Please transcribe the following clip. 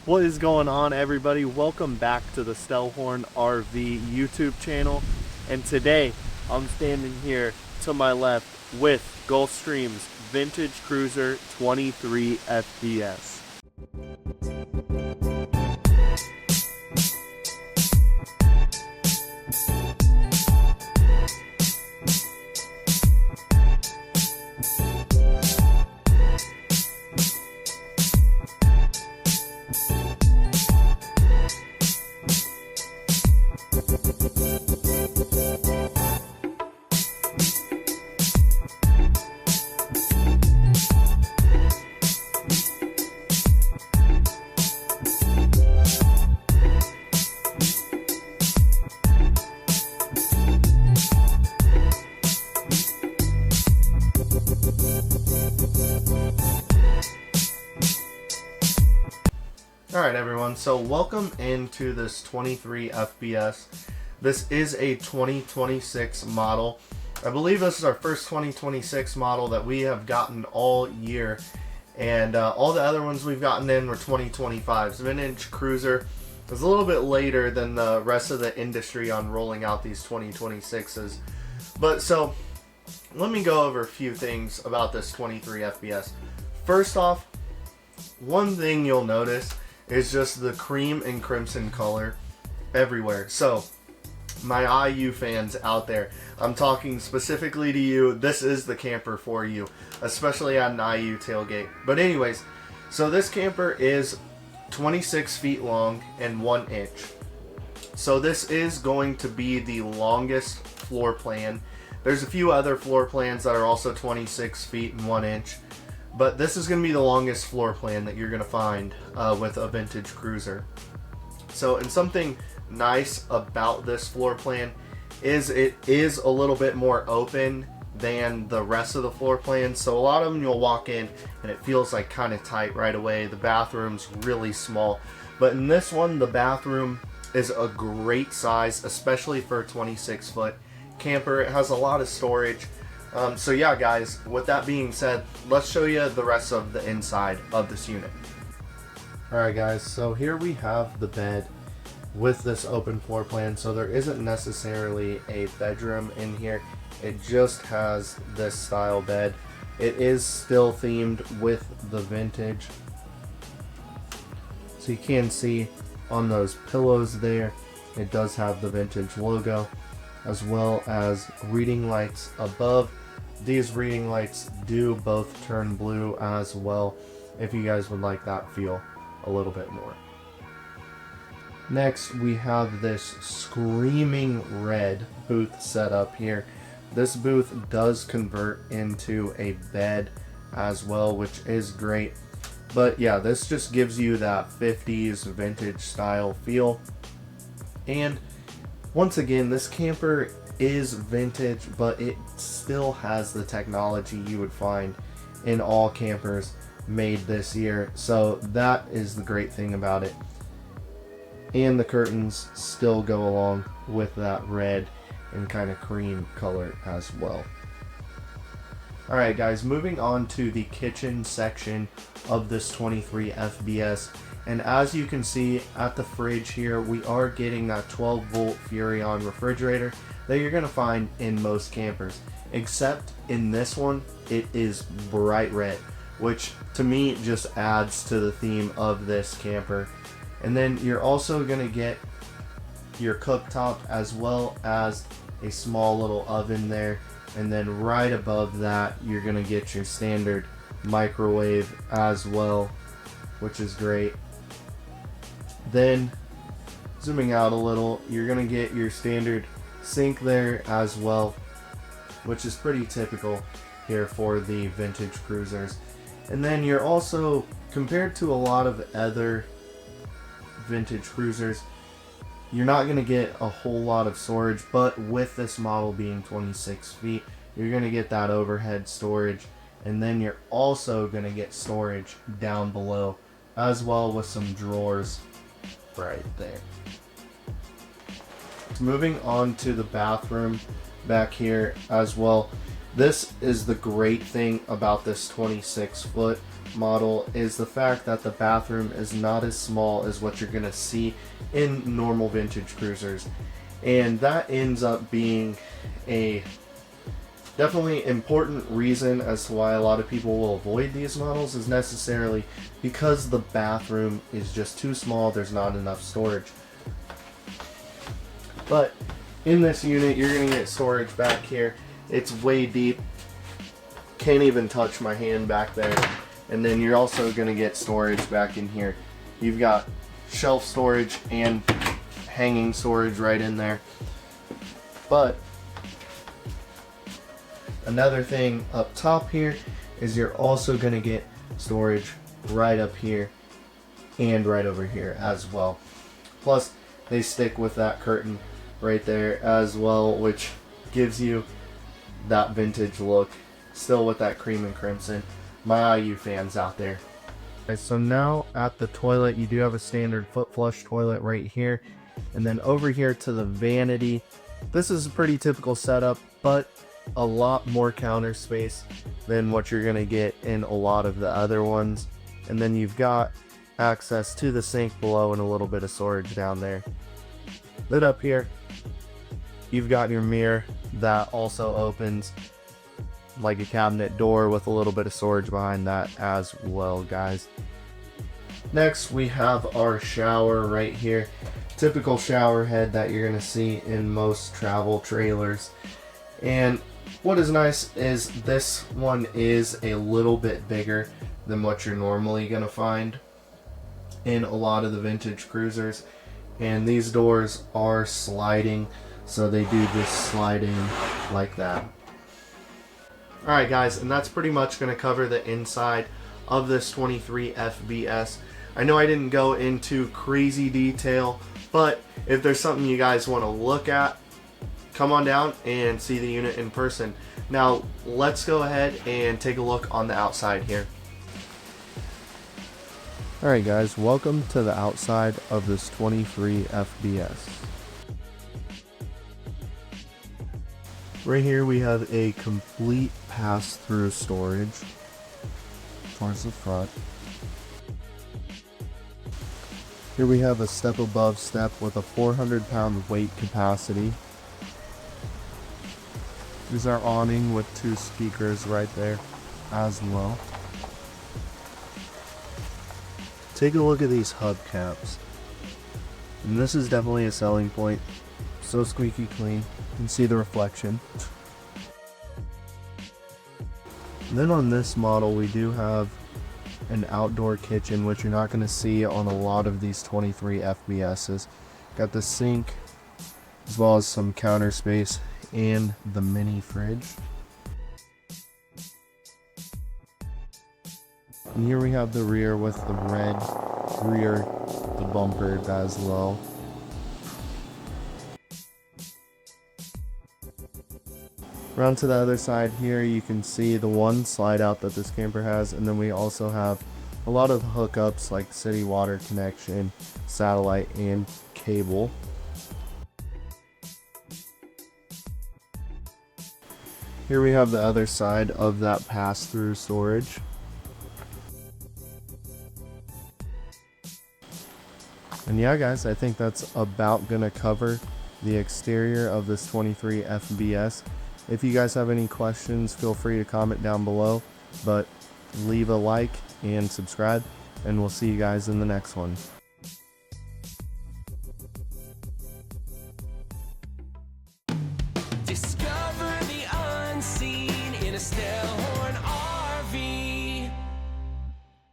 What is going on, everybody? Welcome back to the Stellhorn RV YouTube channel. And today I'm standing here to my left with Gulfstream's vintage cruiser 23 FPS. Alright everyone, so welcome into this 23 FPS. This is a 2026 model. I believe this is our first 2026 model that we have gotten all year. And all the other ones we've gotten in were 2025s. Vintage Cruiser is a little bit later than the rest of the industry on rolling out these 2026s. But so, let me go over a few things about this 23 FPS. First off, one thing you'll notice is just the cream and crimson color everywhere. So, my IU fans out there, I'm talking specifically to you. This is the camper for you, especially at an IU tailgate. But anyways, so this camper is 26 feet long and 1 inch. So this is going to be the longest floor plan. There's a few other floor plans that are also 26 feet and 1 inch. But this is going to be the longest floor plan that you're going to find with a vintage cruiser. So, and something nice about this floor plan is it is a little bit more open than the rest of the floor plans. So a lot of them you'll walk in and it feels like kind of tight right away. The bathroom's really small. But in this one, the bathroom is a great size, especially for a 26-foot camper. It has a lot of storage. So yeah guys, with that being said, let's show you the rest of the inside of this unit. Alright guys, so here we have the bed with this open floor plan. So there isn't necessarily a bedroom in here, it just has this style bed. It is still themed with the vintage. So you can see on those pillows there, it does have the vintage logo, as well as reading lights above. These reading lights do both turn blue as well, if you guys would like that feel a little bit more. Next, we have this screaming red booth set up here. This booth does convert into a bed as well, which is great. But yeah, this just gives you that 50s vintage style feel. And once again, this camper is vintage, but it still has the technology you would find in all campers made this year. So that is the great thing about it. And the curtains still go along with that red and kind of cream color as well. Alright guys, moving on to the kitchen section of this 23 FBS. And as you can see at the fridge here, we are getting that 12 volt Furrion refrigerator that you're going to find in most campers. Except in this one, it is bright red, which to me just adds to the theme of this camper. And then you're also going to get your cooktop as well as a small little oven there. And then right above that, you're going to get your standard microwave as well, which is great. Then, zooming out a little, you're going to get your standard sink there as well, which is pretty typical here for the vintage cruisers. And then you're also, compared to a lot of other vintage cruisers, you're not going to get a whole lot of storage, but with this model being 26 feet, you're going to get that overhead storage. And then you're also going to get storage down below, as well with some drawers right there. Moving on to the bathroom back here as well. This is the great thing about this 26 foot model is the fact that the bathroom is not as small as what you're going to see in normal vintage cruisers. And that ends up being a definitely important reason as to why a lot of people will avoid these models, is necessarily because the bathroom is just too small, there's not enough storage. But in this unit, you're going to get storage back here. It's way deep. Can't even touch my hand back there. And then you're also going to get storage back in here. You've got shelf storage and hanging storage right in there. But another thing up top here is you're also going to get storage right up here and right over here as well. Plus, they stick with that curtain right there as well, which gives you that vintage look, still with that cream and crimson. My IU fans out there. Okay, so now at the toilet, you do have a standard foot flush toilet right here, and then over here to the vanity. This is a pretty typical setup, but a lot more counter space than what you're gonna get in a lot of the other ones. And then you've got access to the sink below and a little bit of storage down there. Lit up here, you've got your mirror that also opens like a cabinet door with a little bit of storage behind that as well, guys. Next, we have our shower right here. Typical shower head that you're gonna see in most travel trailers. And what is nice is this one is a little bit bigger than what you're normally gonna find in a lot of the vintage cruisers. And these doors are sliding, so they do just slide in like that. Alright guys, and that's pretty much going to cover the inside of this 23 FBS. I know I didn't go into crazy detail, but if there's something you guys want to look at, come on down and see the unit in person. Now, let's go ahead and take a look on the outside here. Alright guys, welcome to the outside of this 23 FBS. Right here we have a complete pass-through storage towards the front. Here we have a step above step with a 400-pound weight capacity. There's our awning with 2 speakers right there as well. Take a look at these hubcaps. And this is definitely a selling point. So squeaky clean. You can see the reflection. And then on this model we do have an outdoor kitchen, which you're not going to see on a lot of these 23 FBSs. Got the sink as well as some counter space and the mini fridge. And here we have the rear with the red rear, the bumper as well. Around to the other side here, you can see the one slide out that this camper has, and then we also have a lot of hookups like city water connection, satellite, and cable. Here we have the other side of that pass-through storage. And yeah guys, I think that's about gonna cover the exterior of this 23 FBS. If you guys have any questions, feel free to comment down below, but leave a like and subscribe, and we'll see you guys in the next one. Discover